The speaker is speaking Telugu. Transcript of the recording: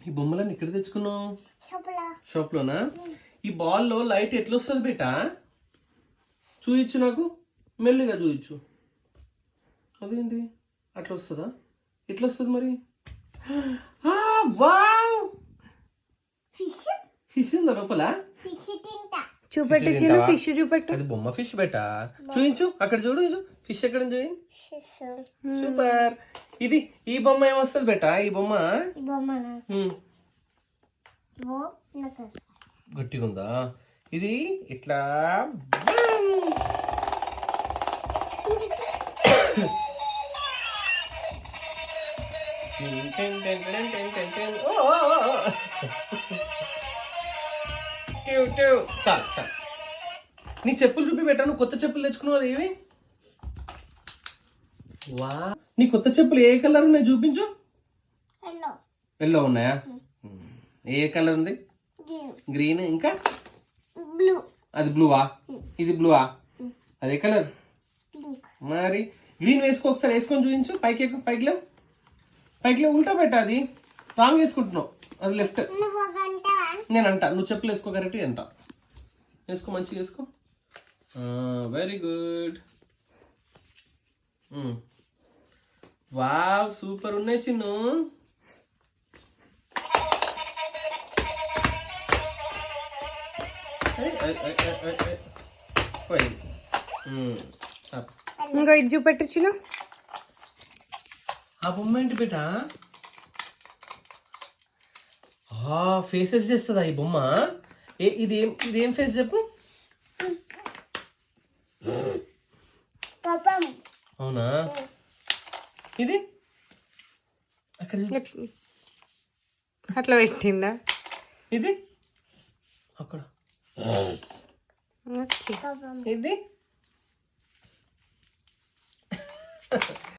ఈ బొమ్మలని ఇక్కడ తెచ్చుకున్నావు షాప్లోనా? ఈ బాల్లో లైట్ ఎట్లా వస్తుంది బేటా? చూయించు, నాకు మెల్లిగా చూయించు. అదేంటి అట్లా వస్తుందా? ఎట్లా వస్తుంది మరి? వావ్, ఫిష్ ఉందా లోపల? చూపెట్టు చిన్న ఫిష్ చూపెట్టు. అది బొమ్మ ఫిష్ బేటా. చూయించు, అక్కడ చూడు, ఫిష్ ఎక్కడ చూయి. సూపర్. ఇది ఈ బొమ్మ ఏమొస్తుంది బేటా? ఈ బొమ్మ గట్టిగా ఉందా? ఇది ఇట్లా చాలు చాలు. నీ చెప్పులు చూపి బేటా. నువ్వు కొత్త చెప్పులు తెచ్చుకున్నావు ఇవి. వా, నీ కొత్త చెప్పులు ఏ కలర్ ఉన్నాయి చూపించు. ఎల్లో ఉన్నాయా? ఏ కలర్ ఉంది? గ్రీన్. ఇంకా అది బ్లూవా? ఇది బ్లూవా? అదే కలర్. మరి గ్రీన్ వేసుకో, ఒకసారి వేసుకొని చూపించు. పైకి ఎక్కువ, పైకి లేవు, పైకి లేవు. ఉల్టా పెట్టా, అది రాంగ్ వేసుకుంటున్నావు. అది లెఫ్ట్. నేను అంటా, నువ్వు చెప్పులు వేసుకో, కరెక్ట్ అంట. వేసుకో, మంచిగా వేసుకో. Very good. వావ్, సూపర్ ఉన్నాయి చిన్ను. ఇంకా ఇది చూపెట్టు చిన్న. ఆ బొమ్మ ఏంటి బేటా? ఫేసెస్ చేస్తుందా ఈ బొమ్మ? ఇదేం ఫేస్ చెప్పు. అవునా? ఇది అక్కడ అట్లా పెట్టిందా? ఇది అక్కడ. ఇది